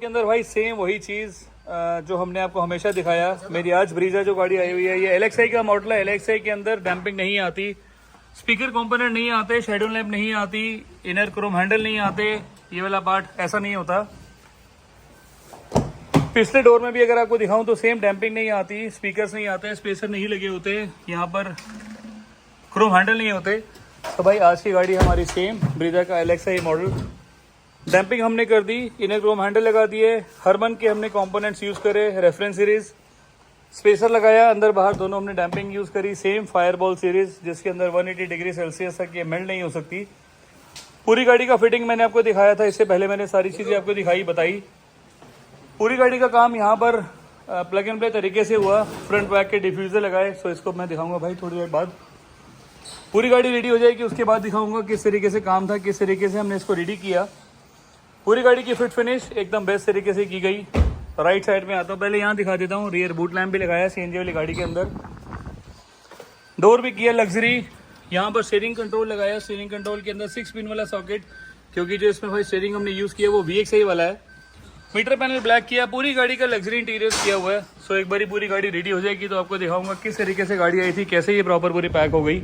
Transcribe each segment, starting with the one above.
के अंदर भाई सेम वही चीज़ जो हमने आपको हमेशा दिखाया। मेरी आज ब्रीजा जो गाड़ी आई हुई है ये LXI का मॉडल है। LXI के अंदर डैम्पिंग नहीं आती, स्पीकर कंपोनेंट नहीं आते, शेडो लैंप नहीं आती, इनर क्रोम हैंडल नहीं आते, ये वाला पार्ट ऐसा नहीं होता। पिछले डोर में भी अगर आपको दिखाऊं तो सेम डैम्पिंग नहीं आती, स्पीकर्स नहीं आते, स्पेसर नहीं लगे होते, यहाँ पर क्रोम हैंडल नहीं होते। तो भाई आज की गाड़ी हमारी सेम ब्रीजा का LXI मॉडल, डैम्पिंग हमने कर दी, इनर क्रोम हैंडल लगा दिए, हरमन के हमने कंपोनेंट्स यूज़ करे, रेफरेंस सीरीज, स्पेसर लगाया, अंदर बाहर दोनों हमने डैम्पिंग यूज़ करी, सेम फायरबॉल सीरीज जिसके अंदर 180 डिग्री सेल्सियस तक ये मेल्ट नहीं हो सकती। पूरी गाड़ी का फिटिंग मैंने आपको दिखाया था, इससे पहले मैंने सारी चीज़ें आपको दिखाई बताई। पूरी गाड़ी का काम यहाँ पर प्लग एंड प्ले तरीके से हुआ, फ्रंट बैक के डिफ्यूज़र लगाए। सो इसको मैं दिखाऊंगा भाई थोड़ी देर बाद, पूरी गाड़ी रेडी हो जाएगी उसके बाद दिखाऊंगा किस तरीके से काम था, किस तरीके से हमने इसको रेडी किया। पूरी गाड़ी की फिट फिनिश एकदम बेस्ट तरीके से की गई। राइट साइड में आता हूँ, पहले यहाँ दिखा देता हूँ। रियर बूट लैम्प भी लगाया CNG वाली गाड़ी के अंदर, डोर भी किया लग्जरी। यहाँ पर स्टीयरिंग कंट्रोल लगाया, स्टीयरिंग कंट्रोल के अंदर 6 पिन वाला सॉकेट, क्योंकि जो इसमें भाई स्टीयरिंग हमने यूज़ किया वो VXI वाला है। मीटर पैनल ब्लैक किया, पूरी गाड़ी का लग्जरी इंटीरियर किया हुआ है। सो एक बारी पूरी गाड़ी रेडी हो जाएगी तो आपको दिखाऊंगा किस तरीके से गाड़ी आई थी, कैसे ये प्रॉपर पूरी पैक हो गई।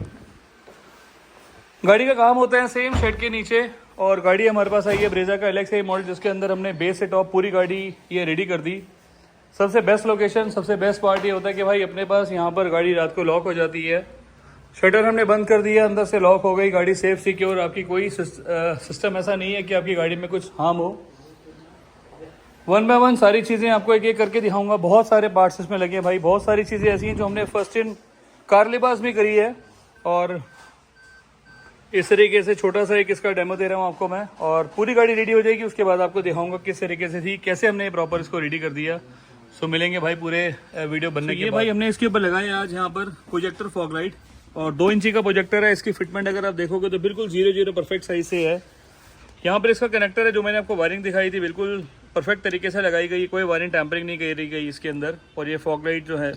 गाड़ी का काम होता है सेम शेड के नीचे, और गाड़ी हमारे पास आई है ब्रेजा का LXI मॉडल जिसके अंदर हमने बेस से टॉप पूरी गाड़ी ये रेडी कर दी। सबसे बेस्ट लोकेशन, सबसे बेस्ट पार्ट ये होता है कि भाई अपने पास यहाँ पर गाड़ी रात को लॉक हो जाती है, शटर हमने बंद कर दिया, अंदर से लॉक हो गई, गाड़ी सेफ सिक्योर। आपकी कोई सिस्टम ऐसा नहीं है कि आपकी गाड़ी में कुछ हार्म हो। 1 बाय 1 सारी चीज़ें आपको एक एक करके दिखाऊंगा। बहुत सारे पार्ट्स इसमें लगे हैं भाई, बहुत सारी चीज़ें ऐसी हैं जो हमने फर्स्ट इन कार लिबास भी करी है। और इस तरीके से छोटा सा एक इसका डेमो दे रहा हूँ आपको मैं, और पूरी गाड़ी रेडी हो जाएगी उसके बाद आपको दिखाऊंगा किस तरीके से थी, कैसे हमने प्रॉपर इसको रेडी कर दिया। सो मिलेंगे भाई पूरे वीडियो बनने के बाद। भाई हमने इसके ऊपर लगाया आज यहाँ पर प्रोजेक्टर फॉग लाइट, और 2 इंची का प्रोजेक्टर है। इसकी फिटमेंट अगर आप देखोगे तो बिल्कुल 0-0 परफेक्ट साइज से है। यहाँ पर इसका कनेक्टर है, जो मैंने आपको वायरिंग दिखाई थी बिल्कुल परफेक्ट तरीके से लगाई गई, कोई वायरिंग टैंपरिंग नहीं करी गई इसके अंदर। और ये फॉग लाइट जो है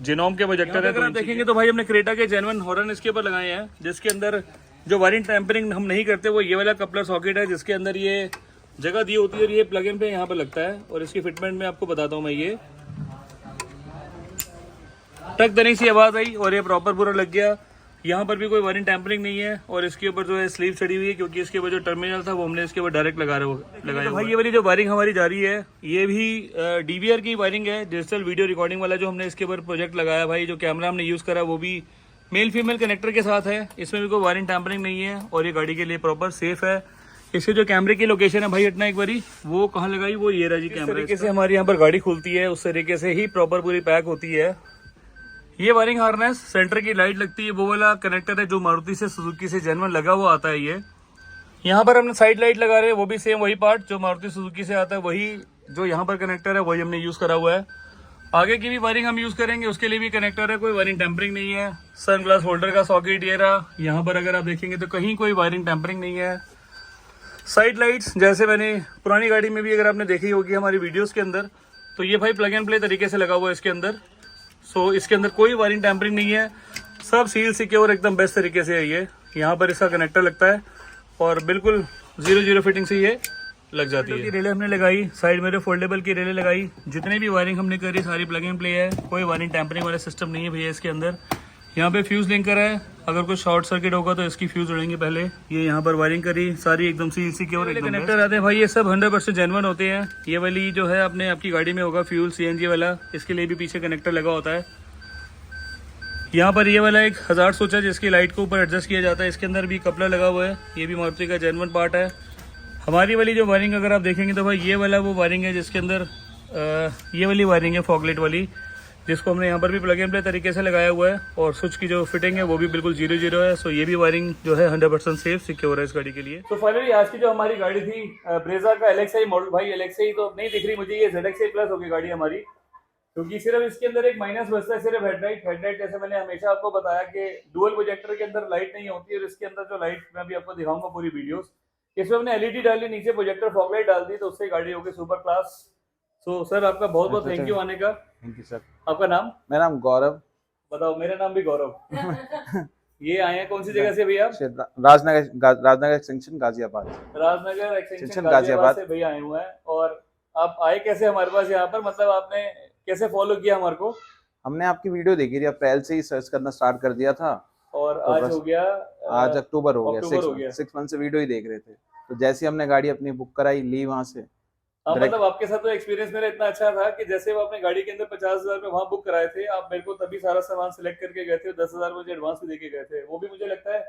जिनोम के प्रोजेक्टर है। अगर आप देखेंगे तो भाई हमने क्रेटा के जेन्युइन हॉर्न इसके ऊपर लगाए हैं, जिसके अंदर जो वायरिंग टैंपरिंग हम नहीं करते वो ये वाला कपलर सॉकेट है, जिसके अंदर ये जगह दी होती है और ये प्लग इन पे यहाँ पर लगता है। और इसकी फिटमेंट में आपको बताता हूँ मैं, ये टक दनी सी आवाज़ आई और ये प्रॉपर पूरा लग गया। यहाँ पर भी कोई वायरिंग टैंपरिंग नहीं है, और इसके ऊपर जो है स्लीव चढ़ी हुई है, क्योंकि इसके ऊपर जो टर्मिनल था वो हमने इसके ऊपर डायरेक्ट लगाया। तो भाई ये वाली जो वायरिंग हमारी जा रही है ये भी DVR की वायरिंग है, डिजिटल वीडियो रिकॉर्डिंग वाला जो हमने इसके ऊपर प्रोजेक्ट लगाया भाई। जो कैमरा हमने यूज़ करा वो भी मेल फीमेल कनेक्टर के साथ है, इसमें भी कोई वायरिंग टैंपरिंग नहीं है, और ये गाड़ी के लिए प्रॉपर सेफ है। इसके जो कैमरे की लोकेशन है भाई हटना एक बारी, वो कहाँ लगाई, वो ये रहा जी कैमरा। तरीके से हमारी यहाँ पर गाड़ी खुलती है उस तरीके से ही प्रॉपर पूरी पैक होती है। ये वायरिंग हार्नेस, सेंटर की लाइट लगती है, वो वाला कनेक्टर है जो मारुति से सुजुकी से जेन्युइन लगा हुआ आता है। ये यहाँ पर हमने साइड लाइट लगा रहे हैं, वो भी सेम वही पार्ट जो मारुति सुजुकी से आता है, वही जो यहाँ पर कनेक्टर है वही हमने यूज़ करा हुआ है। आगे की भी वायरिंग हम यूज़ करेंगे, उसके लिए भी कनेक्टर है, कोई वायरिंग टैंपरिंग नहीं है। सन ग्लास होल्डर का सॉकेट ये रहा, यहाँ पर अगर आप देखेंगे तो कहीं कोई वायरिंग टैंपरिंग नहीं है। साइड लाइट्स जैसे मैंने पुरानी गाड़ी में भी अगर आपने देखी होगी हमारी वीडियोस के अंदर, तो ये भाई प्लग एंड प्ले तरीके से लगा हुआ है इसके अंदर। सो इसके अंदर कोई वायरिंग टैंपरिंग नहीं है, सब सील सिक्योर एकदम बेस्ट तरीके से है। ये यहाँ पर इसका कनेक्टर लगता है और बिल्कुल 0-0 फिटिंग से ये लग जाती है। रेले हमने लगाई, साइड में फोल्डेबल की रेले लगाई, जितने भी वायरिंग हमने करी सारी प्लग एंड प्ले है, कोई वायरिंग टैंपरिंग वाला सिस्टम नहीं है भैया इसके अंदर। यहाँ पे फ्यूज लिंकर है, अगर कुछ शॉर्ट सर्किट होगा तो इसकी फ्यूज उड़ेंगे पहले। ये यहाँ पर वायरिंग करी सारी एकदम सील सिक्योर, कनेक्टर आते हैं भाई ये सब 100% जेन्युइन होते हैं। ये वाली जो है अपने आपकी गाड़ी में होगा फ्यूल CNG वाला, इसके लिए भी पीछे कनेक्टर लगा होता है। यहाँ पर ये वाला एक 1000 स्विच है जिसकी लाइट को ऊपर एडजस्ट किया जाता है, इसके अंदर भी कपलर लगा हुआ है, ये भी मारुति का जेन्युइन पार्ट है। हमारी वाली जो वायरिंग अगर आप देखेंगे तो भाई ये वाला वो वायरिंग है जिसके अंदर ये वाली वायरिंग है फॉगलाइट वाली, जिसको हमने यहाँ पर भी प्लग एंड प्ले तरीके से लगाया हुआ है, और स्विच की जो फिटिंग है वो भी बिल्कुल 0-0 है। सो ये भी वायरिंग जो है 100% सेफ सिक्योर है इस गाड़ी के लिए। तो फाइनली आज की जो हमारी गाड़ी थी ब्रेजा का LXI मॉडल, भाई LXI तो नहीं दिख रही मुझे, ये ZXI प्लस होगी गाड़ी हमारी, क्योंकि सिर्फ इसके अंदर एक माइनस बचता है, सिर्फ हेडलाइट जैसे मैंने हमेशा आपको बताया कि डुअल प्रोजेक्टर के अंदर लाइट नहीं होती है, और इसके अंदर जो लाइट मैं भी आपको दिखाऊंगा पूरी वीडियोस, इसमें हमने LED डाली, नीचे प्रोजेक्टर फॉगलाइट डाल दी, तो उससे गाड़ी होगी सुपर क्लास। सो सर आपका बहुत बहुत थैंक यू आने का। Thank you sir. आपका नाम? मेरा नाम गौरव। बताओ, मेरा नाम भी गौरव। ये आए हैं कौन सी जगह से भैया? राजनगर एक्सटेंशन गाजियाबाद। राजनगर एक्सटेंशन गाजियाबाद से भैया आए हुए हैं। और आप आए कैसे हमारे पास यहाँ पर, मतलब आपने कैसे फॉलो किया हमारे को? हमने आपकी वीडियो देखी थी, अप्रैल से ही सर्च करना स्टार्ट कर दिया था और तो आज बस हो गया आज अक्टूबर हो गया, अक्टूबर हो गया। 6 मंथ से वीडियो ही देख रहे थे। तो जैसे ही हमने गाड़ी अपनी बुक कराई, ली वहां से हाँ, डायरेक्ट। मतलब आपके साथ तो एक्सपीरियंस मेरा इतना अच्छा था कि जैसे वो अपने गाड़ी के अंदर 50,000 में वहाँ बुक कराए थे, आप मेरे को तभी सारा सामान सिलेक्ट करके गए थे, 10,000 मुझे एडवांस भी देके गए थे। वो भी मुझे लगता है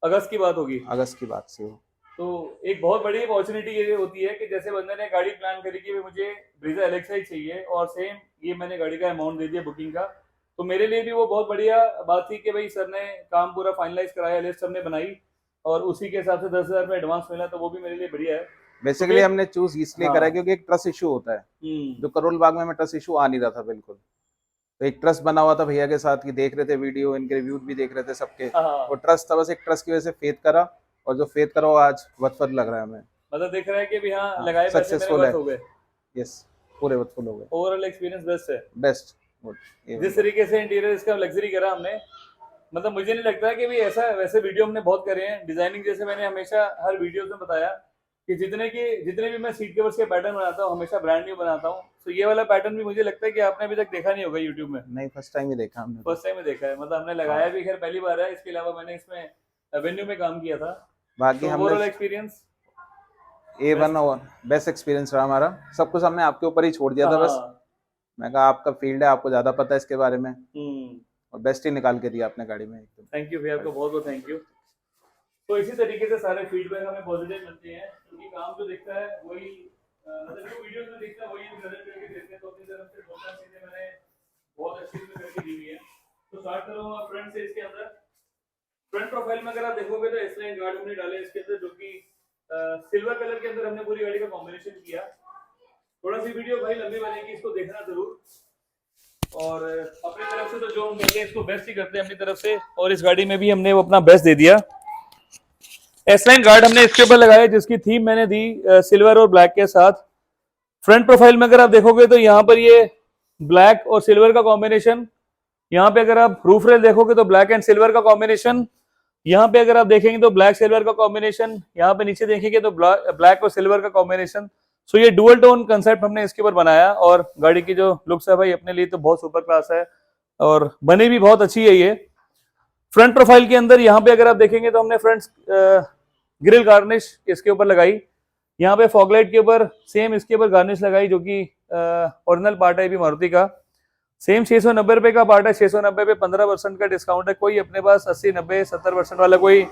अगस्त की बात होगी। अगस्त की बात से हो। तो एक बहुत बड़ी अपॉर्चुनिटी ये होती है कि जैसे बंदे ने गाड़ी प्लान करी कि मुझे ब्रीजा एलेक्सा ही चाहिए, और सेम ये मैंने गाड़ी का अमाउंट दे दिया बुकिंग का, तो मेरे लिए भी वो बहुत बढ़िया बात थी कि भाई सर ने काम पूरा फाइनलाइज कराया, लिस्ट हमने बनाई और उसी के हिसाब से 10,000 में एडवांस मिला, तो वो भी मेरे लिए बढ़िया है। बेसिकली हमने चूज इसलिए करा हाँ। क्योंकि एक ट्रस्ट इशू होता है, हम्म। जो करोल बाग में हमें ट्रस्ट इशू आ नहीं रहा था बिल्कुल। तो एक ट्रस्ट बना हुआ था भैया के साथ कि देख रहे थे वीडियो, इनके रिव्यू भी देख रहे थे सबके, हाँ, वो ट्रस्ट था, बस एक ट्रस्ट की वजह से फेथ करा, और जो फेथ करा वो आज वतफर लग रहा है हमें। मतलब दिख रहा है कि भी हाँ, हाँ, लगाए पैसे मेरे सक्सेसफुल वर्थ है। हो गए। यस, पूरे वतफुल हो गए। ओवरऑल एक्सपीरियंस बेस्ट है। Best good. जिस तरीके से इंटीरियर इसका लग्जरी करा हमने, मतलब मुझे नहीं लगता कि भी ऐसा, वैसे वीडियो हमने बहुत करे हैं डिजाइनिंग, जैसे मैंने हमेशा हर वीडियो में बताया कि जितने भी मैं सीट कवर्स के पैटर्न बनाता हूँ हमेशा ब्रांड न्यू बनाता हूँ। तो ये वाला पैटर्न भी मुझे लगता है कि आपने अभी तक देखा नहीं होगा यूट्यूब में। नहीं, फर्स्ट टाइम ही देखा हमने। फर्स्ट टाइम में देखा है, मतलब हमने लगाया भी खैर पहली बार है, इसके अलावा मैंने इसमें एवेन्यू में काम किया था। बाकी तो हमने ओवरऑल एक्सपीरियंस A1 और बेस्ट एक्सपीरियंस रहा हमारा। सब कुछ हमने आपके ऊपर ही छोड़ दिया था बस। मैं कहा आपका फील्ड है, आपको ज्यादा पता है इसके बारे में, और बेस्ट ही निकाल के दिया आपने गाड़ी में एकदम। थैंक यू भैया, आपको बहुत बहुत थैंक यू। तो इसी तरीके से सारे फीडबैक हमें पॉजिटिव मिलते हैं, क्योंकि काम जो दिखता है वही, मतलब जो वीडियोस में दिखता है वही हम नजर करके देते हैं। तो अपनी तरफ से बहुत सारी चीजें मैंने बहुत अच्छी से करके दी हुई है। तो स्टार्ट करूंगा फ्रंट से। इसके अंदर फ्रंट प्रोफाइल में अगर आप देखोगे तो एस लाइन गार्ड हमने डाले इसके अंदर, जो कि सिल्वर कलर के अंदर हमने पूरी गाड़ी का कॉम्बिनेशन किया। थोड़ा सी वीडियो भाई लंबी बनेगी, इसको देखना जरूर। और अपनी तरफ से तो जो हम करते हैं इसको बेस्ट ही करते हैं अपनी तरफ से, और इस गाड़ी में भी हमने वो अपना बेस्ट दे दिया। एस लाइन गार्ड हमने इसके ऊपर लगाया, जिसकी थीम मैंने दी सिल्वर और ब्लैक के साथ। फ्रंट प्रोफाइल में अगर आप देखोगे तो यहाँ पर ये ब्लैक और सिल्वर का कॉम्बिनेशन, यहाँ पे अगर आप रूफ रेल देखोगे तो ब्लैक एंड सिल्वर का कॉम्बिनेशन, यहाँ पे अगर आप देखेंगे तो ब्लैक सिल्वर का कॉम्बिनेशन, यहाँ पे नीचे देखेंगे तो ब्लैक और सिल्वर का कॉम्बिनेशन। सो ये डुअल टोन कंसेप्ट हमने इसके ऊपर बनाया, और गाड़ी की जो लुक्स है भाई अपने लिए तो बहुत सुपर क्लास है, और बनी भी बहुत अच्छी है ये। फ्रंट प्रोफाइल के अंदर यहाँ पे अगर आप देखेंगे तो हमने फ्रंट ग्रिल गार्निश इसके ऊपर लगाई, यहाँ पे फॉगलाइट के ऊपर सेम इसके ऊपर गार्निश लगाई, जो कि ओरिजिनल पार्ट है भी मारुति का। सेम 690 रुपए का पार्ट है, 690 पे 15% का डिस्काउंट है। कोई अपने पास 80 90 70% वाला कोई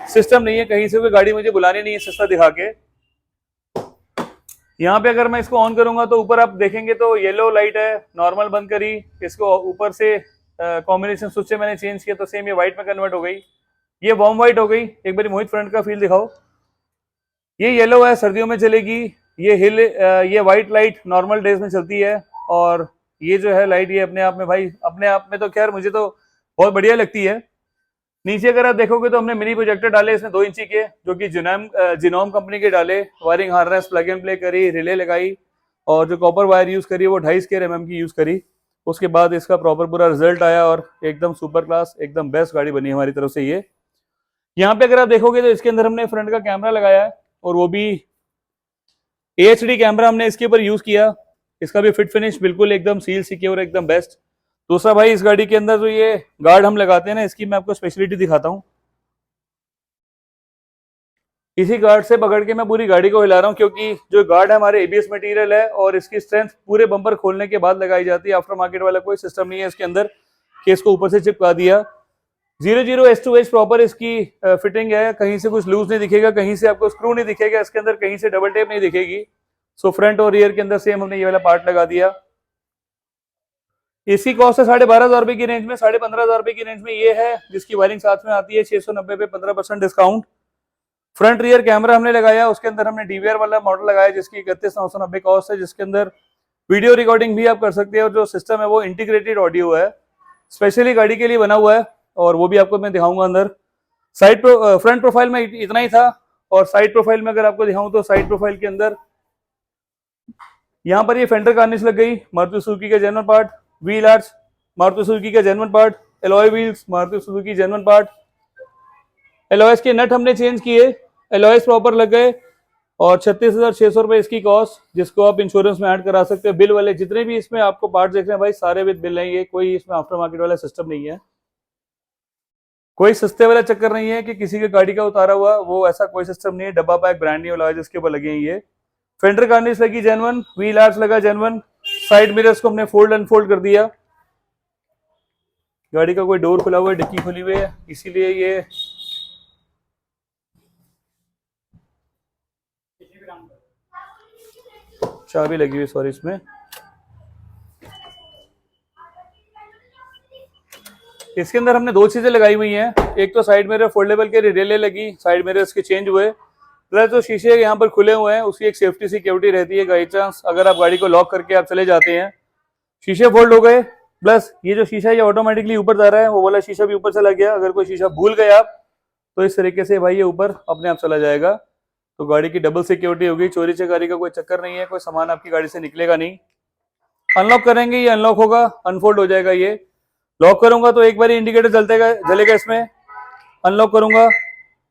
सिस्टम नहीं है, कहीं से कोई गाड़ी मुझे बुलानी नहीं है सस्ता दिखा के। यहाँ पे अगर मैं इसको ऑन करूंगा तो ऊपर आप देखेंगे तो येलो लाइट है, नॉर्मल बंद करी, इसको ऊपर से कॉम्बिनेशन स्विच से मैंने चेंज किया तो सेम ये व्हाइट में कन्वर्ट हो गई, ये वार्म व्हाइट हो गई। एक बार मोहित फ्रंट का फील दिखाओ, ये येलो है सर्दियों में चलेगी, ये ये व्हाइट लाइट नॉर्मल डेज में चलती है, और ये जो है लाइट ये अपने आप में भाई, अपने आप में तो खैर मुझे तो बहुत बढ़िया लगती है। नीचे अगर आप देखोगे तो हमने मिनी प्रोजेक्टर डाले इसमें 2 इंची के, जो कि जिनोम कंपनी के डाले। Wiring harness plug and play करी, रिले लगाई, और जो कॉपर वायर यूज करी वो 2.5 स्क्वायर mm की यूज करी। उसके बाद इसका प्रॉपर पूरा रिजल्ट आया, और एकदम सुपर क्लास, एकदम बेस्ट गाड़ी बनी हमारी तरफ से ये। यहाँ पे अगर आप देखोगे तो इसके अंदर हमने फ्रंट का कैमरा लगाया है, और वो भी AHD कैमरा हमने इसके ऊपर यूज किया। इसका भी फिट फिनिश बिल्कुल एकदम सील सिक्योर, एकदम बेस्ट। दूसरा भाई इस गाड़ी के अंदर जो ये गार्ड हम लगाते हैं ना, इसकी मैं आपको स्पेशलिटी दिखाता हूँ। इसी गार्ड से पकड़ के मैं पूरी गाड़ी को हिला रहा हूँ, क्योंकि जो गार्ड है हमारे ABS मटेरियल है, और इसकी स्ट्रेंथ पूरे बम्पर खोलने के बाद लगाई जाती है। आफ्टर मार्केट वाला कोई सिस्टम नहीं है इसके अंदर कि इसको ऊपर से चिपका दिया। 00 S2H प्रॉपर इसकी फिटिंग है, कहीं से कुछ लूज नहीं दिखेगा, कहीं से आपको स्क्रू नहीं दिखेगा इसके अंदर, कहीं से डबल टेप नहीं दिखेगी। सो फ्रंट और रियर के अंदर सेम हमने ये वाला पार्ट लगा दिया। इसकी कॉस्ट है 12,500 रुपए की रेंज में, 15,500 रुपए की रेंज में ये है, जिसकी वायरिंग साथ में आती है। 690 पे 15% डिस्काउंट। फ्रंट रियर कैमरा हमने लगाया, उसके अंदर हमने DVR वाला मॉडल लगाया, जिसकी 31,990 कॉस्ट है, जिसके अंदर वीडियो रिकॉर्डिंग भी आप कर सकते हैं, और जो सिस्टम है वो इंटीग्रेटेड ऑडियो है, स्पेशली गाड़ी के लिए बना हुआ है, और वो भी आपको मैं दिखाऊंगा अंदर। फ्रंट प्रोफाइल में इतना ही था, और साइड प्रोफाइल में अगर आपको दिखाऊं तो साइड प्रोफाइल के अंदर यहाँ पर ये फेंडर गार्निश लग गई, मारुति सुजुकी का genuine part. Wheel arch Maruti Suzuki का genuine part. Alloy wheels Maruti Suzuki genuine part. Alloys के नट हमने चेंज किए, एलॉयस प्रॉपर लग गए। और 36,600 रुपये इसकी कॉस्ट, जिसको आप इंश्योरेंस में ऐड करा सकते हो। बिल वाले जितने भी इसमें आपको पार्ट देख रहे हैं भाई, सारे विद बिल हैं, ये कोई इसमें आफ्टर मार्केट वाला सिस्टम नहीं है, कोई सस्ते वाला चक्कर नहीं है कि किसी की गाड़ी का उतारा हुआ, वो ऐसा कोई सिस्टम नहीं है। डब्बा पैक ब्रांड न्यू अलॉय जिसके ऊपर लगे हैं ये। फेंडर गार्निश लगी जेन्युइन, व्हील आर्च लगा जेन्युइन, साइड मिरर्स को हमने फोल्ड अनफोल्ड कर दिया। गाड़ी का कोई डोर खुला हुआ है, डिक्की खुली हुई है, इसीलिए ये चाबी लगी हुई, सॉरी इसमें। इसके अंदर हमने दो चीजें लगाई हुई हैं, एक तो साइड मिरर फोल्डेबल के रिले लगी, साइड मिरर इसके चेंज हुए, प्लस जो शीशे यहाँ पर खुले हुए हैं उसकी एक सेफ्टी सिक्योरिटी रहती है। बाई चांस अगर आप गाड़ी को लॉक करके आप चले जाते हैं, शीशे फोल्ड हो गए, प्लस ये जो शीशा ये ऑटोमेटिकली ऊपर जा रहा है, वो वाला शीशा भी ऊपर चला गया। अगर कोई शीशा भूल गए आप तो इस तरीके से भाई ये ऊपर अपने आप चला जाएगा। तो गाड़ी की डबल सिक्योरिटी होगी, चोरी चकारी का कोई चक्कर नहीं है, कोई सामान आपकी गाड़ी से निकलेगा नहीं। अनलॉक करेंगे ये अनलॉक होगा, अनफोल्ड हो जाएगा ये। लॉक करूंगा तो एक बार इंडिकेटर जलेगा इसमें, अनलॉक करूंगा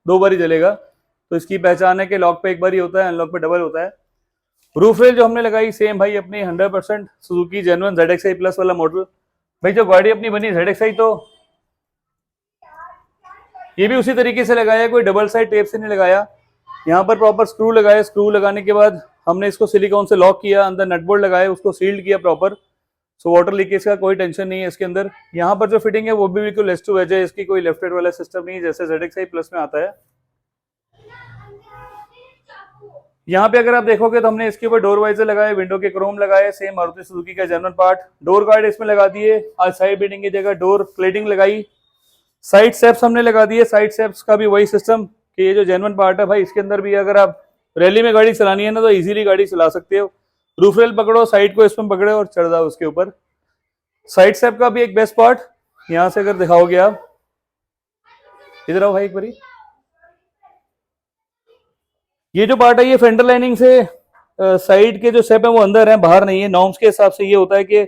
2 बार ही जलेगा। तो इसकी पहचान है कि लॉक पे एक बार ही होता है, अनलॉक पे डबल होता है। रूफ रेल जो हमने लगाई सेम भाई अपनी 100% सुजुकी जेन्युइन ZXi प्लस वाला मॉडल। भाई जो गाड़ी अपनी बनी ZXi, तो ये भी उसी तरीके से लगाया है, कोई डबल साइड टेप से नहीं लगाया। यहाँ पर प्रॉपर स्क्रू लगाया, स्क्रू लगाने के बाद हमने इसको सिलिकॉन से लॉक किया, अंदर नट बोल्ट लगाए, उसको सील्ड किया प्रॉपर, सो वाटर लीकेज का कोई टेंशन नहीं है इसके अंदर। यहाँ पर जो फिटिंग है वो भी बिल्कुल लेस टू वेज है, इसकी कोई लेफ्ट राइट वाला सिस्टम नहीं है जैसे ZXi प्लस में आता है। यहाँ पे अगर आप देखोगे तो हमने इसके ऊपर डोर वाइजर लगाए, विंडो के क्रोम लगाए, सेम मारुति सुजुकी का जेन्युइन पार्ट। डोर गार्ड इसमें लगा दिए, आज साइड बीडिंग की जगह डोर क्लेडिंग लगाई, साइड स्टेप्स हमने लगा दिए। साइड स्टेप्स का भी वही सिस्टम कि ये जो जेन्युइन पार्ट है भाई, इसके अंदर भी अगर आप रैली में गाड़ी चलानी है ना तो इजीली गाड़ी चला सकते हो। रूफ रेल पकड़ो, साइड को इसमें पकड़े और चढ़ जाओ उसके ऊपर। साइड स्टेप का भी एक बेस्ट पार्ट, यहाँ से अगर दिखाओगे आप, इधर आओ भाई एक बारी, ये जो पार्ट है ये फेंडर लाइनिंग से साइड के जो स्टेप है वो अंदर है, बाहर नहीं है। नॉर्म्स के हिसाब से ये होता है कि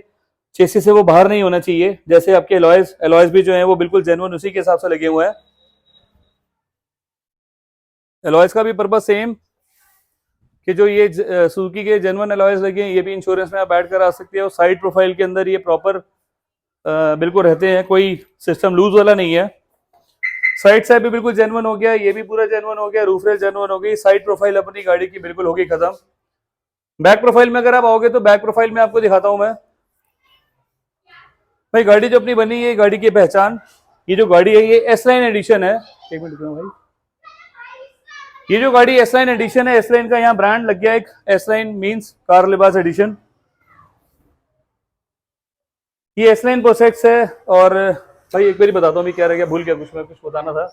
चेसी से वो बाहर नहीं होना चाहिए। जैसे आपके एलॉयज भी जो है वो बिल्कुल जेन्युइन उसी के हिसाब से लगे हुए हैं। एलॉयज का भी पर्पस सेम कि जो ये सुजुकी के जेन्युइन एलॉयज लगे हैं, ये भी इंश्योरेंस में आप ऐड करा सकते हो। साइड प्रोफाइल के अंदर ये प्रॉपर बिल्कुल रहते हैं, कोई सिस्टम लूज वाला नहीं है। साइड साइड भी बिल्कुल जेन्युइन हो गया, ये भी पूरा जेन्युइन हो गया, रूफ रेल जेन्युइन हो गई, साइड प्रोफाइल अपनी गाड़ी की बिल्कुल होगी खत्म। बैक प्रोफाइल में अगर आप आओगे तो बैक प्रोफाइल में आपको दिखाता हूं मैं भाई। गाड़ी जो अपनी बनी है, गाड़ी की पहचान, ये जो गाड़ी है ये एस लाइन एडिशन है। एक मिनट भाई, ये जो गाड़ी एस लाइन एडिशन है, एस लाइन का यहाँ ब्रांड लग गया एक, एस लाइन मीन्स कार लिबास एडिशन। ये एस लाइन प्रोसेक्स है। और भाई एक बार बताता हूँ क्या रह गया, भूल गया कुछ, मैं कुछ बताना था।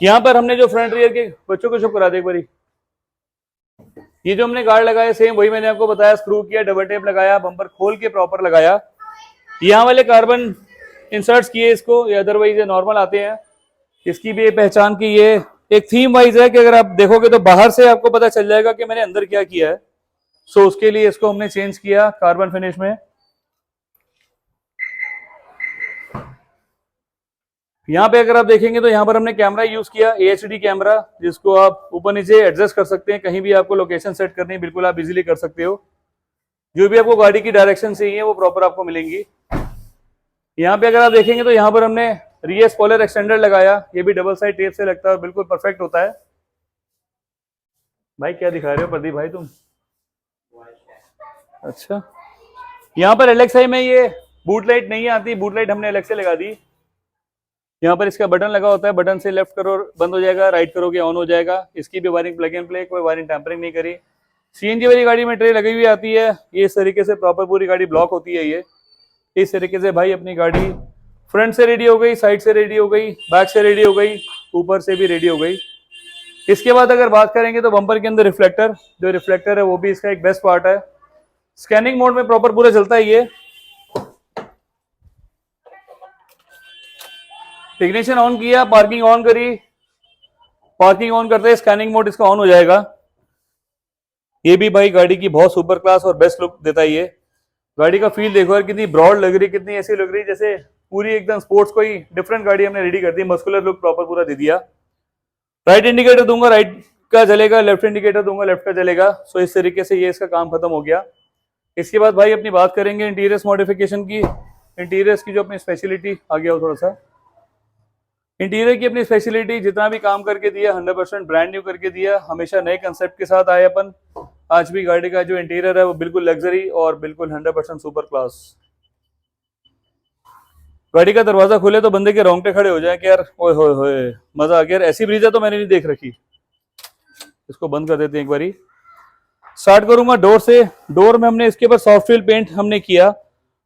यहाँ पर हमने जो फ्रंट रियर के, बच्चों को चुप करा दे एक बारी, ये जो हमने गार्ड लगाया सेम वही मैंने आपको बताया, स्क्रू किया, डबल टेप लगाया, बम्पर खोल के प्रॉपर लगाया। यहाँ वाले कार्बन इंसर्ट्स किए इसको, ये अदरवाइज ये नॉर्मल आते हैं। इसकी भी पहचान की ये एक थीम वाइज है कि अगर आप देखोगे तो बाहर से आपको पता चल जाएगा कि मैंने अंदर क्या किया है। सो उसके लिए इसको हमने चेंज किया कार्बन फिनिश में। यहाँ पे अगर आप देखेंगे तो यहाँ पर हमने कैमरा यूज किया, AHD कैमरा, जिसको आप ऊपर नीचे एडजस्ट कर सकते हैं, कहीं भी आपको लोकेशन सेट करनी है बिल्कुल आप इजीली कर सकते हो। जो भी आपको गाड़ी की डायरेक्शन चाहिए वो प्रॉपर आपको मिलेंगी। यहाँ पे अगर आप देखेंगे तो यहाँ पर हमने रियर स्पॉइलर एक्सटेंडर लगाया, ये भी डबल साइड टेप से लगता है और बिल्कुल परफेक्ट होता है। भाई क्या दिखा रहे हो प्रदीप भाई तुम? अच्छा, यहाँ पर LXi में ये बूट लाइट नहीं आती, बूट लाइट हमने अलग से लगा दी। यहाँ पर इसका बटन लगा होता है, बटन से लेफ्ट करो बंद हो जाएगा, राइट करोगे ऑन हो जाएगा। इसकी भी वायरिंग प्लग एंड प्ले, कोई वायरिंग टैंपरिंग नहीं करी। CNG वाली गाड़ी में ट्रे लगी हुई आती है, ये इस तरीके से प्रॉपर पूरी गाड़ी ब्लॉक होती है। ये इस तरीके से भाई अपनी गाड़ी फ्रंट से रेडी हो गई, साइड से रेडी हो गई, बैक से रेडी हो गई, ऊपर से भी रेडी हो गई। इसके बाद अगर बात करेंगे तो बम्पर के अंदर रिफ्लेक्टर, जो रिफ्लेक्टर है वो भी इसका एक बेस्ट पार्ट है। स्कैनिंग मोड में प्रॉपर पूरा चलता है ये। इग्निशन ऑन किया, पार्किंग ऑन करी, पार्किंग ऑन करते स्कैनिंग मोड इसका ऑन हो जाएगा। ये भी भाई गाड़ी की बहुत सुपर क्लास और बेस्ट लुक देता है ये। गाड़ी का फील देखो यार, कितनी ब्रॉड लग रही, कितनी ऐसी लग रही जैसे पूरी एकदम स्पोर्ट्स कोई डिफरेंट गाड़ी हमने रेडी कर दी, मस्कुलर लुक प्रॉपर पूरा दे दिया। राइट इंडिकेटर दूंगा, राइट का जलेगा, लेफ्ट इंडिकेटर दूंगा लेफ्ट का जलेगा। सो इस तरीके से ये इसका काम खत्म हो गया। इसके बाद भाई अपनी बात करेंगे इंटीरियर्स मॉडिफिकेशन की। इंटीरियर्स की जो अपनी स्पेशलिटी आ गया हो थोड़ा सा, इंटीरियर की अपनी स्पेशलिटी जितना भी काम करके दिया 100% ब्रांड न्यू करके दिया, हमेशा नए कंसेप्ट के साथ आए अपन। आज भी गाड़ी का जो इंटीरियर है वो बिल्कुल लग्जरी और बिल्कुल 100% सुपर क्लास। गाड़ी का दरवाजा खुले तो बंदे के रोंगटे खड़े हो जाए कि यार ओए होए होए मजा आ गया यार, ऐसी ब्रीजा तो मैंने नहीं देख रखी। इसको बंद कर देते हैं एक बारी। स्टार्ट करूंगा डोर से। डोर में हमने इसके ऊपर सॉफ्ट फिल पेंट हमने किया,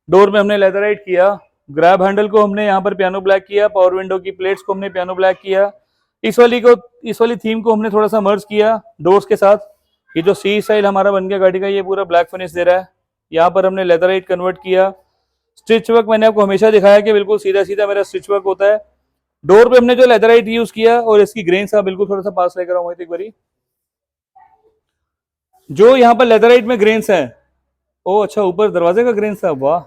डोर में हमने लेदराइट किया, ग्रैब हैंडल को हमने यहाँ पर पियानो ब्लैक किया, पावर विंडो की प्लेट्स को हमने पियानो ब्लैक किया। इस वाली थीम को हमने थोड़ा सा मर्ज किया डोर्स के साथ। ये जो सी स्टाइल हमारा बन गया गाड़ी का, ये पूरा ब्लैक फिनिश दे रहा है। यहाँ पर हमने लेदराइट कन्वर्ट किया। स्टिच वर्क मैंने आपको हमेशा दिखाया कि बिल्कुल सीधा सीधा मेरा स्टिच वर्क होता है। डोर पे हमने जो लेदराइट यूज किया और इसकी ग्रेन्स आप बिल्कुल थोड़ा सा पास लेकर आऊंगा एक बारी। जो यहाँ पर लेदराइट में ग्रेन्स है, ओ अच्छा ऊपर दरवाजे का ग्रेन्स था, वाह।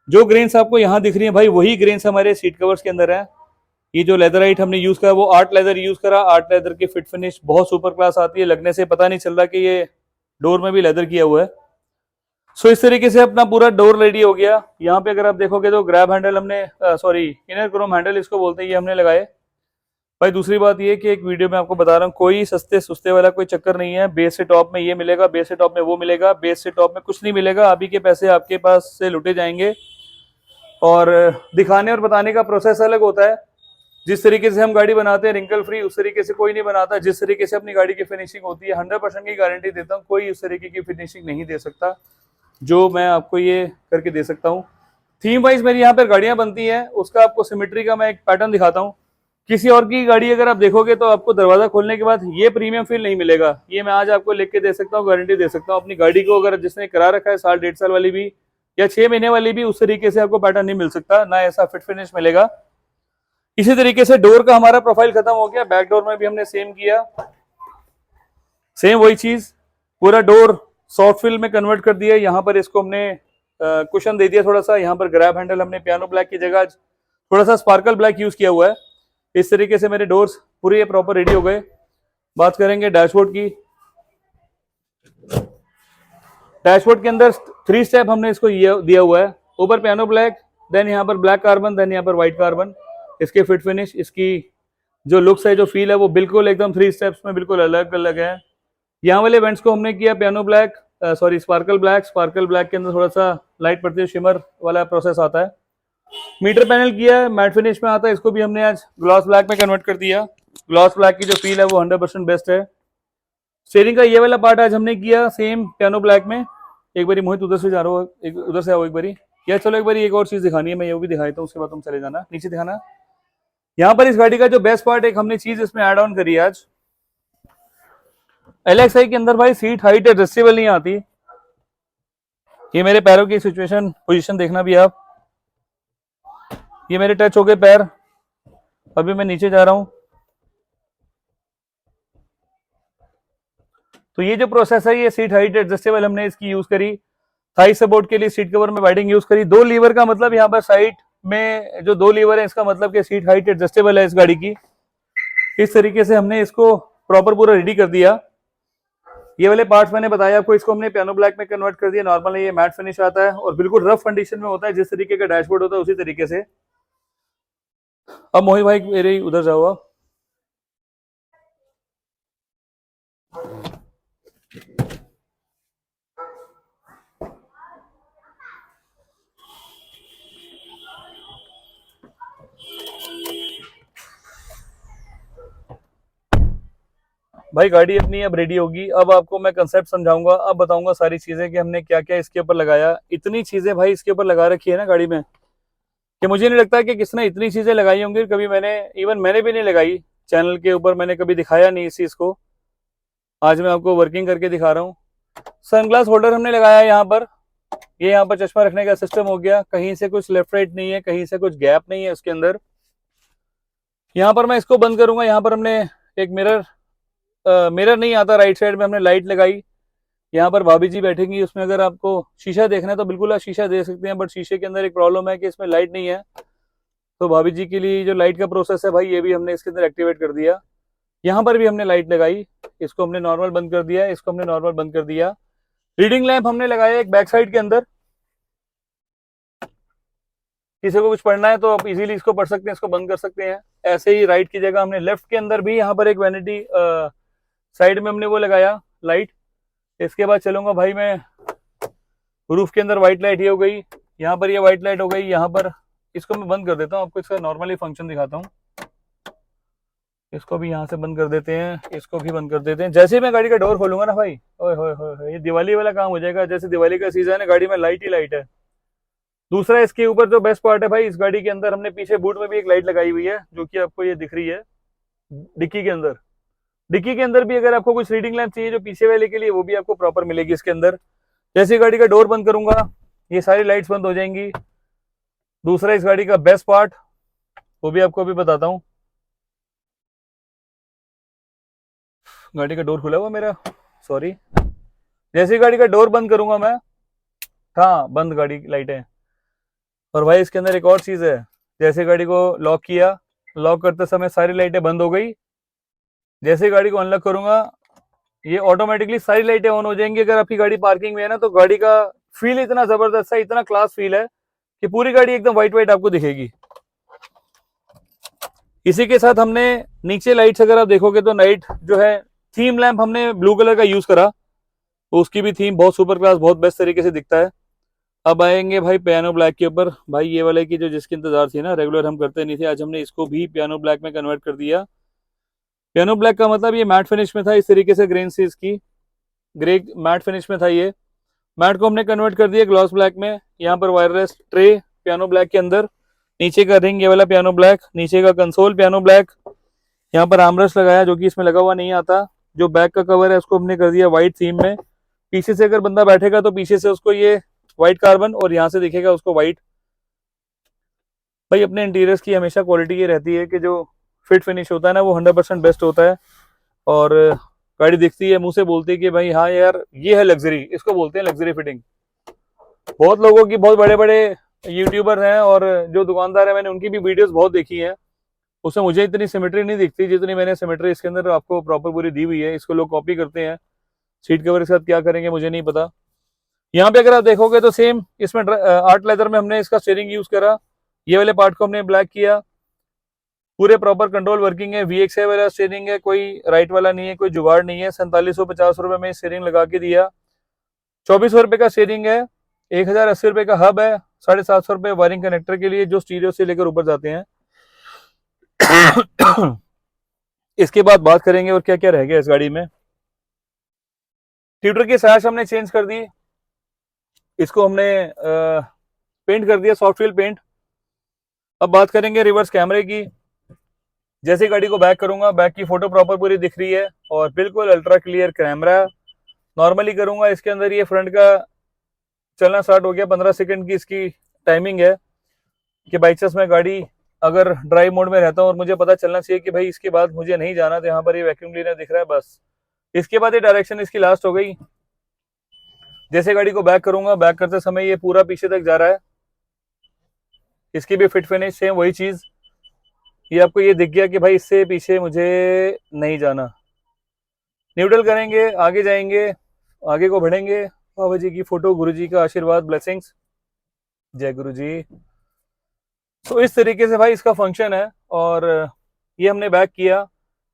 जो ग्रेन्स आपको यहाँ दिख रही है भाई वही ग्रेन्स हमारे सीट कवर्स के अंदर है। ये जो लेदराइट हमने यूज करा वो आर्ट लेदर यूज करा। आर्ट लेदर की फिट फिनिश बहुत सुपर क्लास आती है, लगने से पता नहीं चल रहा कि ये डोर में भी लेदर किया हुआ है। सो इस तरीके से अपना पूरा डोर रेडी हो गया। यहाँ पे अगर आप देखोगे तो ग्रैब हैंडल हमने सॉरी इनर क्रोम हैंडल इसको बोलते हैं, ये हमने लगाए। भाई दूसरी बात ये कि एक वीडियो में आपको बता रहा हूँ कोई सस्ते सुस्ते वाला कोई चक्कर नहीं है। बेस से टॉप में ये मिलेगा, बेस से टॉप में वो मिलेगा, बेस से टॉप में कुछ नहीं मिलेगा। अभी के पैसे आपके पास से लुटे जाएंगे। और दिखाने और बताने का प्रोसेस अलग होता है। जिस तरीके से हम गाड़ी बनाते हैं रिंकल फ्री, उस तरीके से कोई नहीं बनाता। जिस तरीके से अपनी गाड़ी की फिनिशिंग होती है 100% की गारंटी देता हूँ, कोई उस तरीके की फिनिशिंग नहीं दे सकता जो मैं आपको ये करके दे सकता हूँ। थीम वाइज मेरी यहाँ पर गाड़ियाँ बनती हैं, उसका आपको सिमेट्री का मैं एक पैटर्न दिखाता हूँ। किसी और की गाड़ी अगर आप देखोगे तो आपको दरवाजा खोलने के बाद ये प्रीमियम फील नहीं मिलेगा। ये मैं आज आपको लिख के दे सकता हूँ, गारंटी दे सकता हूँ। अपनी गाड़ी को अगर जिसने करा रखा है साल 1.5 साल वाली भी या 6 महीने वाली भी, उस तरीके से आपको पैटर्न नहीं मिल सकता, ना ऐसा फिट फिनिश मिलेगा। इसी तरीके से डोर का हमारा प्रोफाइल खत्म हो गया। बैक डोर में भी हमने सेम किया, सेम वही चीज। पूरा डोर सॉफ्ट फिल में कन्वर्ट कर दिया। यहाँ पर इसको हमने कुशन दे दिया थोड़ा सा। यहाँ पर ग्रैब हैंडल हमने पियानो ब्लैक की जगह थोड़ा सा स्पार्कल ब्लैक यूज किया हुआ है। इस तरीके से मेरे डोर्स पूरे प्रॉपर रेडी हो गए। बात करेंगे डैशबोर्ड की। डैशबोर्ड के अंदर 3 स्टेप हमने इसको दिया हुआ है। ऊपर पियानो ब्लैक, देन यहाँ पर ब्लैक कार्बन, देन यहाँ पर व्हाइट कार्बन। इसके फिट फिनिश, इसकी जो लुक्स है, जो फील है, वो बिल्कुल एकदम 3 स्टेप्स में बिल्कुल अलग अलग है। यहाँ वाले वेंट्स को हमने किया piano black, sorry sparkle black. Sparkle black के अंदर थोड़ा सा लाइट पड़ती है, शिमर वाला प्रोसेस आता है। मीटर पैनल किया है, मैट फिनिश में आता है, इसको भी हमने आज ग्लॉस ब्लैक में कन्वर्ट कर दिया। ग्लॉस ब्लैक की जो फील है वो 100% बेस्ट है। स्टीयरिंग का ये वाला पार्ट आज हमने किया सेम पियानो ब्लैक में। एक बारी मोहित उधर से जा रहा हो, उधर से आओ एक बारी। या चलो एक बारी एक और चीज दिखानी है, मैं ये भी दिखाता हूँ, उसके बाद तुम चले जाना, नीचे दिखाना। यहाँ पर इस गाड़ी का जो बेस्ट पार्ट एक हमने चीज इसमें ऐड ऑन करी है आज। LXi के अंदर भाई सीट हाइट एडजस्टेबल नहीं आती। ये मेरे पैरों की सिचुएशन पोजीशन देखना भी आप, ये मेरे टच हो गए पैर, अभी मैं नीचे जा रहा हूं। तो ये जो प्रोसेस है, ये सीट हाइट एडजस्टेबल हमने इसकी यूज करी। थाई सपोर्ट के लिए सीट कवर में वाइडिंग यूज करी। 2 लीवर का मतलब यहाँ पर साइड में जो 2 लीवर है, इसका मतलब कि सीट हाइट एडजस्टेबल है इस गाड़ी की। इस तरीके से हमने इसको प्रॉपर पूरा रेडी कर दिया। ये वाले पार्ट्स मैंने बताया आपको, इसको हमने पियानो ब्लैक में कन्वर्ट कर दिया। नॉर्मल ये मैट फिनिश आता है और बिल्कुल रफ कंडीशन में होता है। जिस तरीके का डैशबोर्ड होता है उसी तरीके से। अब मोहित भाई मेरे उधर जाओ आप। भाई गाड़ी अपनी अब रेडी होगी। अब आपको मैं कंसेप्ट समझाऊंगा, अब बताऊंगा सारी चीजें कि हमने क्या क्या इसके ऊपर लगाया। इतनी चीजें भाई इसके ऊपर लगा रखी है ना गाड़ी में कि मुझे नहीं लगता कि किसने इतनी चीजें लगाई होंगी। कभी मैंने भी नहीं लगाई। चैनल के ऊपर मैंने कभी दिखाया नहीं इस चीज को। आज मैं आपको वर्किंग करके दिखा रहा हूँ। सनग्लास होल्डर हमने लगाया यहाँ पर। ये यहाँ पर चश्मा रखने का सिस्टम हो गया। कहीं से कुछ लेफ्ट राइट नहीं है, कहीं से कुछ गैप नहीं है उसके अंदर। यहाँ पर मैं इसको बंद करूंगा। यहाँ पर हमने एक मिरर नहीं आता, राइट साइड में हमने लाइट लगाई। यहाँ पर भाभी जी बैठेंगी, उसमें अगर आपको शीशा देखना है तो बिल्कुल आप शीशा दे सकते हैं, बट शीशे के अंदर एक प्रॉब्लम है कि इसमें लाइट नहीं है। तो भाभी जी के लिए जो लाइट का प्रोसेस है भाई, ये भी हमने इसके अंदर एक्टिवेट कर दिया। यहाँ पर भी हमने लाइट लगाई, इसको हमने नॉर्मल बंद कर दिया, इसको हमने नॉर्मल बंद कर दिया। रीडिंग लैंप हमने लगाया एक बैक साइड के अंदर, किसी को कुछ पढ़ना है तो आप इजीली इसको पढ़ सकते हैं, इसको बंद कर सकते हैं। ऐसे ही राइट की जगह हमने लेफ्ट के अंदर भी यहाँ पर एक वैनिटी साइड में हमने वो लगाया लाइट। इसके बाद चलूंगा भाई मैं रूफ के अंदर, व्हाइट लाइट ये हो गई, यहाँ पर ये व्हाइट लाइट हो गई। यहाँ पर इसको मैं बंद कर देता हूँ, आपको इसका नॉर्मली फंक्शन दिखाता हूँ। इसको भी यहाँ से बंद कर देते हैं, इसको भी बंद कर देते हैं। जैसे ही मैं गाड़ी का डोर खोलूंगा ना भाई, ओए होए होए, ये दिवाली वाला काम हो जाएगा। जैसे दिवाली का सीजन है, गाड़ी में लाइट ही लाइट है। दूसरा इसके ऊपर जो बेस्ट पार्ट है भाई, इस गाड़ी के अंदर हमने पीछे बूट में भी एक लाइट लगाई हुई है, जो कि आपको ये दिख रही है डिक्की के अंदर। डिक्की के अंदर भी अगर आपको कुछ रीडिंग लैंप चाहिए जो पीछे वाले के लिए, वो भी आपको प्रॉपर मिलेगी इसके अंदर। जैसे गाड़ी का डोर बंद करूंगा, ये सारी लाइट्स बंद हो जाएंगी। दूसरा इस गाड़ी का बेस्ट पार्ट, वो भी आपको अभी बताता हूँ। गाड़ी का डोर खुला हुआ मेरा, सॉरी। जैसे गाड़ी का डोर बंद करूंगा मैं, हाँ बंद गाड़ी लाइटें। और भाई इसके अंदर एक और चीज है, जैसे गाड़ी को लॉक किया, लॉक करते समय सारी लाइटें बंद हो गई। जैसे गाड़ी को अनलॉक करूंगा, ये ऑटोमेटिकली सारी लाइटें ऑन हो जाएंगी। अगर आपकी गाड़ी पार्किंग में है ना, तो गाड़ी का फील इतना जबरदस्त है, इतना क्लास फील है कि पूरी गाड़ी एकदम व्हाइट व्हाइट आपको दिखेगी। इसी के साथ हमने नीचे लाइट्स, अगर आप देखोगे तो नाइट जो है थीम लैंप हमने ब्लू कलर का यूज करा, तो उसकी भी थीम बहुत सुपर क्लास, बहुत बेस्ट तरीके से दिखता है। अब आएंगे भाई पियानो ब्लैक के ऊपर। भाई ये वाले की जो जिसकी इंतजार थी ना, रेगुलर हम करते नहीं थे, आज हमने इसको भी पियानो ब्लैक में कन्वर्ट कर दिया। पियानो ब्लैक का मतलब ये मैट फिनिश में था, इस तरीके से ग्रेन से इसकी ग्रे मैट फिनिश में था। ये मैट को हमने कन्वर्ट कर दिया ग्लॉस ब्लैक में। यहाँ पर वायरलेस ट्रे पियानो ब्लैक के अंदर, नीचे का रिंग ये वाला पियानो ब्लैक, नीचे का कंसोल पियानो ब्लैक। यहाँ पर आर्मरेस्ट लगाया जो कि इसमें लगा हुआ नहीं आता। जो बैक का कवर है उसको हमने कर दिया व्हाइट थीम में। पीछे से अगर बंदा बैठेगा तो पीछे से उसको ये व्हाइट कार्बन, और यहाँ से दिखेगा उसको व्हाइट। भाई अपने इंटीरियर्स की हमेशा क्वालिटी ये रहती है कि जो फिट फिनिश होता है ना, वो 100% बेस्ट होता है। और गाड़ी दिखती है, मुंह से बोलती है कि भाई हाँ यार ये है लग्जरी, इसको बोलते हैं लग्जरी फिटिंग। बहुत लोगों की, बहुत बड़े बड़े यूट्यूबर हैं और जो दुकानदार है, मैंने उनकी भी वीडियोस बहुत देखी हैं, उसमें मुझे इतनी सिमेट्री नहीं दिखती जितनी मैंने सिमेट्री इसके अंदर आपको प्रॉपर पूरी दी हुई है। इसको लोग कॉपी करते हैं, सीट कवर के साथ क्या करेंगे मुझे नहीं पता। यहाँ पे अगर आप देखोगे तो सेम इसमें आर्ट लेदर में हमने इसका स्टीयरिंग यूज करा। ये वाले पार्ट को हमने ब्लैक किया, पूरे प्रॉपर कंट्रोल वर्किंग है। VXI वाला स्टीयरिंग है, कोई राइट वाला नहीं है, कोई जुगाड़ नहीं है। 4750 रुपए में स्टीयरिंग लगा के दिया। 2400 रुपए का स्टीयरिंग है, 1080 रुपए का हब है, 750 रुपए वायरिंग कनेक्टर के लिए जो स्टीरियो से लेकर ऊपर जाते हैं। इसके बाद बात करेंगे और क्या क्या रह गया इस गाड़ी में। ट्यूटर की सैश हमने चेंज कर दी, इसको हमने पेंट कर दिया सॉफ्ट व्हील पेंट। अब बात करेंगे रिवर्स कैमरे की। जैसे गाड़ी को बैक करूंगा, बैक की फोटो प्रॉपर पूरी दिख रही है और बिल्कुल अल्ट्रा क्लियर कैमरा। नॉर्मली करूंगा, इसके अंदर ये फ्रंट का चलना स्टार्ट हो गया। 15 सेकंड की इसकी टाइमिंग है कि बाई चांस मैं गाड़ी अगर ड्राइव मोड में रहता हूँ और मुझे पता चलना चाहिए कि भाई इसके बाद मुझे नहीं जाना, तो यहाँ पर ये वैक्यूम क्लीनर दिख रहा है बस। इसके बाद ये डायरेक्शन इसकी लास्ट हो गई। जैसे गाड़ी को बैक करूंगा, बैक करते समय ये पूरा पीछे तक जा रहा है। इसकी भी फिट फिनिश सेम वही चीज। ये आपको ये दिख गया कि भाई इससे पीछे मुझे नहीं जाना। न्यूट्रल करेंगे, आगे जाएंगे, आगे को बढ़ेंगे। बाबा जी की फोटो, गुरु जी का आशीर्वाद, ब्लेसिंग्स, जय गुरु जी। तो इस तरीके से भाई इसका फंक्शन है। और ये हमने बैक किया।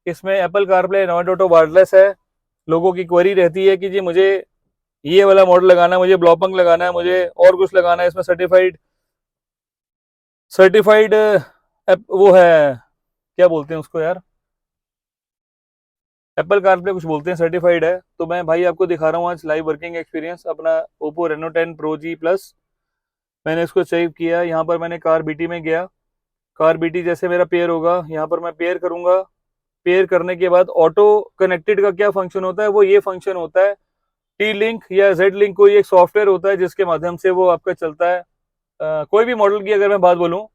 इसमें Apple CarPlay, Android auto wireless है। लोगों की क्वेरी रहती है कि जी मुझे ये वाला मॉडल लगाना है, मुझे ब्लॉपंग लगाना है, मुझे और कुछ लगाना है, इसमें सर्टिफाइड वो है, क्या बोलते हैं उसको यार, एप्पल कारप्ले कुछ बोलते हैं, सर्टिफाइड है। तो मैं भाई आपको दिखा रहा हूँ आज लाइव वर्किंग एक्सपीरियंस अपना ओप्पो रेनो 10 प्रो जी प्लस। मैंने इसको सेव किया। यहाँ पर मैंने कार बीटी में गया। कार बीटी जैसे मेरा पेयर होगा, यहाँ पर मैं पेयर करूंगा। पेयर करने के बाद ऑटो कनेक्टेड का क्या फंक्शन होता है, वो ये फंक्शन होता है, टी लिंक या जेड लिंक कोई एक सॉफ्टवेयर होता है जिसके माध्यम से वो आपका चलता है। कोई भी मॉडल की अगर मैं बात बोलूं,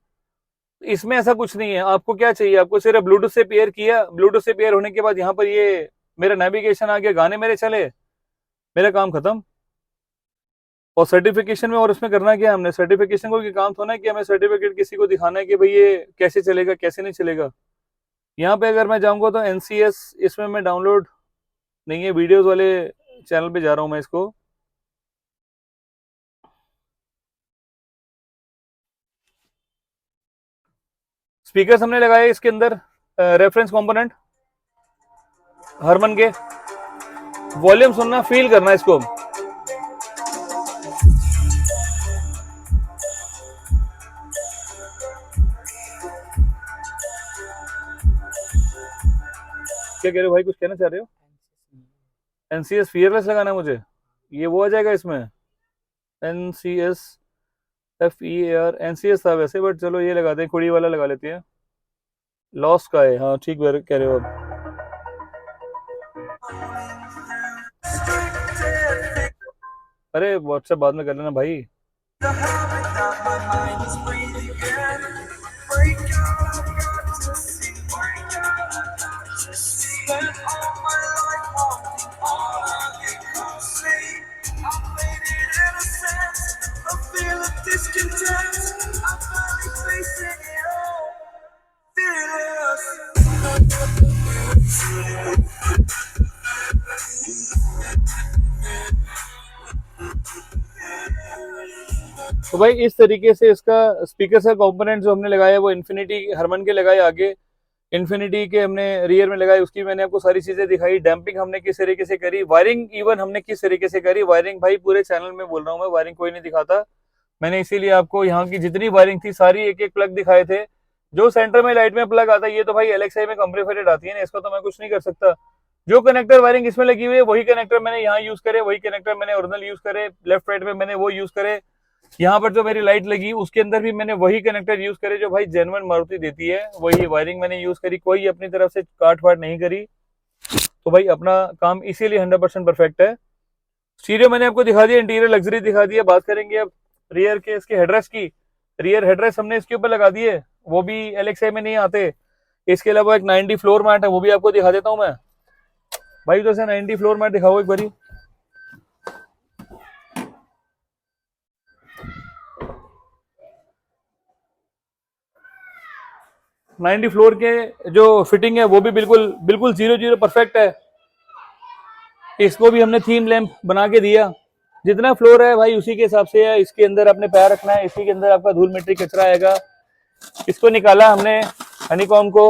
इसमें ऐसा कुछ नहीं है। आपको क्या चाहिए, आपको सिर्फ ब्लूटूथ से पेयर किया, ब्लूटूथ से पेयर होने के बाद यहाँ पर ये मेरा नेविगेशन आ गया, गाने मेरे चले, मेरा काम खत्म। और सर्टिफिकेशन में और उसमें करना क्या है, हमने सर्टिफिकेशन को काम थोड़ा है कि हमें सर्टिफिकेट किसी को दिखाना है कि भाई ये कैसे चलेगा कैसे नहीं चलेगा। यहाँ पे अगर मैं जाऊंगा तो NCS इसमें मैं डाउनलोड नहीं है, वीडियोस वाले चैनल पे जा रहा हूँ मैं इसको। स्पीकर्स हमने लगाए इसके अंदर, रेफरेंस कंपोनेंट हरमन के। वॉल्यूम सुनना, फील करना इसको। क्या कह रहे हो भाई, कुछ कहना चाह रहे हो? NCS फियरलेस लगाना है मुझे, ये वो आ जाएगा इसमें। NCS FEAR NCS था वैसे, बट चलो ये लगाते हैं, कुड़ी वाला लगा लेते हैं। लॉस का है, हाँ ठीक कह रहे हो आप। अरे व्हाट्सएप बाद में कर लेना भाई। तो भाई इस तरीके से इसका स्पीकर का कंपोनेंट जो हमने लगाया है वो इन्फिनिटी हरमन के लगाए आगे, इन्फिनिटी के हमने रियर में लगाए, उसकी मैंने आपको सारी चीजें दिखाई। डैम्पिंग हमने किस तरीके से करी, वायरिंग इवन हमने किस तरीके से करी। वायरिंग भाई पूरे चैनल में बोल रहा हूँ मैं, वायरिंग कोई नहीं दिखाता मैंने, इसीलिए आपको यहाँ की जितनी वायरिंग थी सारी एक एक प्लग दिखाए थे। जो सेंटर में लाइट में प्लग आता है ये तो भाई LXI में कंप्रेफरेड आती है ना, इसको तो मैं कुछ नहीं कर सकता। जो कनेक्टर वायरिंग इसमें लगी हुई है वही कनेक्टर मैंने यहाँ यूज करे, वही कनेक्टर मैंने ओरिजिनल यूज करे, लेफ्ट राइट में मैंने वो यूज करे। यहाँ पर जो मेरी लाइट लगी उसके अंदर भी मैंने वही कनेक्टर यूज करे जो भाई जेन्युइन मारुति देती है, वही वायरिंग मैंने यूज करी, कोई अपनी तरफ से काट फाट नहीं करी। तो भाई अपना काम इसीलिए 100% परफेक्ट है। स्टीरियो मैंने आपको दिखा दिया, इंटीरियर लग्जरी दिखा दिया। बात करेंगे अब रियर के इसके हेडरेस्ट की। रियर हेडरेस्ट हमने इसके ऊपर लगा दिए, वो भी LXI में नहीं आते। इसके अलावा एक 90 फ्लोर मैट है, वो भी आपको दिखा देता हूँ मैं भाई। तो 90 फ्लोर मैट दिखाओ एक बारी। नाइनटी फ्लोर के जो फिटिंग है वो भी बिल्कुल बिल्कुल 0-0 परफेक्ट है। इसको भी हमने थीम लैंप बना के दिया, जितना फ्लोर है भाई उसी के हिसाब से है। इसके अंदर अपने पैर रखना है, इसी के अंदर आपका धूल मिट्टी कचरा आएगा। इसको निकाला हमने हनीकॉम को,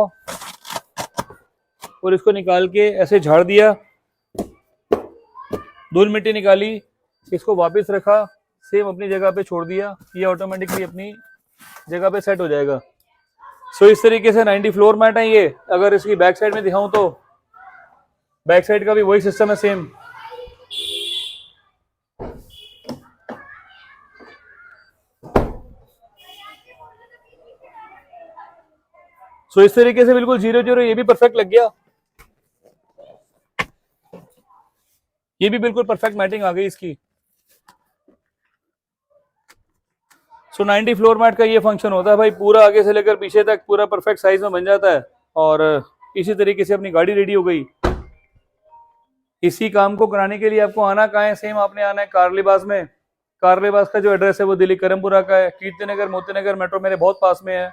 और इसको निकाल के ऐसे झाड़ दिया, धूल मिट्टी निकाली, इसको वापस रखा, सेम अपनी जगह पे छोड़ दिया, ये ऑटोमेटिकली अपनी जगह पे सेट हो जाएगा। सो इस तरीके से 90 फ्लोर मैट है ये। अगर इसकी बैक साइड में दिखाऊं तो बैक साइड का भी वही सिस्टम है सेम। सो इस तरीके से बिल्कुल 0-0 ये भी परफेक्ट लग गया, ये भी बिल्कुल परफेक्ट मैटिंग आ गई इसकी। सो 90 फ्लोर मैट का ये फंक्शन होता है भाई, पूरा आगे से लेकर पीछे तक पूरा परफेक्ट साइज में बन जाता है। और इसी तरीके से अपनी गाड़ी रेडी हो गई। इसी काम को कराने के लिए आपको आना कहाँ है, सेम आपने आना है कार लिबास में। कार लिबास का जो एड्रेस है वो दिल्ली करमपुरा का है, कीर्ति नगर मोती नगर मेट्रो मेरे बहुत पास में है।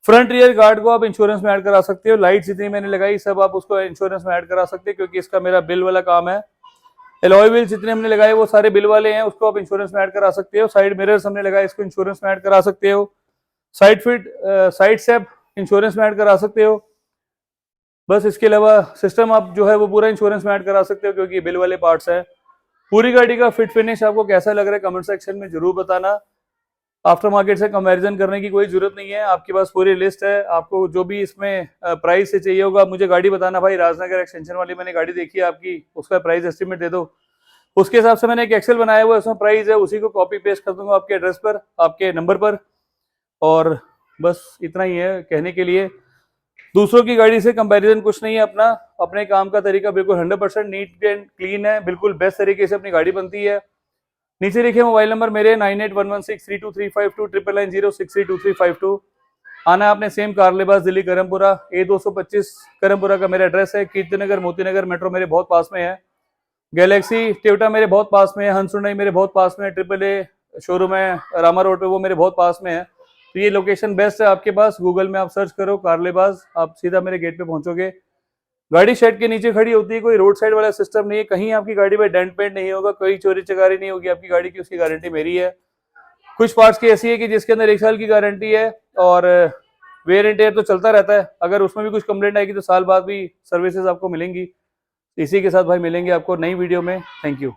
फ्रंट रियर गार्ड को आप इंश्योरेंस में ऐड करा सकते हो, लाइट जितनी मैंने लगाई सब आप उसको इंश्योरेंस में ऐड करा सकते हो, क्योंकि इसका मेरा बिल वाला काम है। एलॉय व्हील जितने हमने लगाए वो सारे बिल वाले हैं, उसको आप इंश्योरेंस में ऐड करा सकते हो। साइड मिरर्स हमने लगाए, इसको इंश्योरेंस में ऐड करा सकते हो। Side fit side step insurance में ऐड करा सकते हो। बस इसके अलावा सिस्टम आप जो है वो पूरा इंश्योरेंस में ऐड करा सकते हो, क्योंकि बिल वाले पार्ट्स हैं। पूरी गाड़ी का फिट फिनिश आपको कैसा लग रहा है कमेंट सेक्शन में जरूर बताना। आफ्टर मार्केट से कंपैरिजन करने की कोई जरूरत नहीं है, आपके पास पूरी लिस्ट है। आपको जो भी इसमें प्राइस से चाहिए होगा मुझे गाड़ी बताना, भाई राजनगर एक्सटेंशन वाली मैंने गाड़ी देखी है आपकी, उसका प्राइस एस्टिमेट दे दो। उसके हिसाब से मैंने एक एक्सेल बनाया हुआ है, उसमें प्राइस है, उसी को कॉपी पेस्ट कर दूंगा आपके एड्रेस पर, आपके नंबर पर। और बस इतना ही है कहने के लिए। दूसरों की गाड़ी से कंपैरिजन कुछ नहीं है, अपना अपने काम का तरीका बिल्कुल 100% नीट एंड क्लीन है, बिल्कुल बेस्ट तरीके से अपनी गाड़ी बनती है। नीचे लिखे मोबाइल नंबर मेरे 9811632352 999063235 आना आपने सेम कार लिबास दिल्ली करमपुरा A225 करमपुरा का मेरा एड्रेस है। कीर्ति नगर मोती नगर मेट्रो मेरे बहुत पास में है। गैलेक्सी टोयोटा मेरे बहुत पास में है, हंसुंडई मेरे बहुत पास में है, AAA शोरूम है रामा रोड पे वो मेरे बहुत पास में है। तो ये लोकेशन बेस्ट है आपके पास। गूगल में आप सर्च करो कारलेबाज, आप सीधा मेरे गेट पे पहुंचोगे। गाड़ी शेड के नीचे खड़ी होती है, कोई रोड साइड वाला सिस्टम नहीं है, कहीं आपकी गाड़ी में डेंट पेंट नहीं होगा, कोई चोरी चकारी नहीं होगी आपकी गाड़ी की, उसकी गारंटी मेरी है। कुछ पार्ट्स की ऐसी है कि जिसके अंदर 1 साल की गारंटी है और वेयर एंड टेयर तो चलता रहता है। अगर उसमें भी कुछ कंप्लेंट आएगी तो साल बाद भी सर्विसेज आपको मिलेंगी। इसी के साथ भाई मिलेंगे आपको नई वीडियो में। Thank you.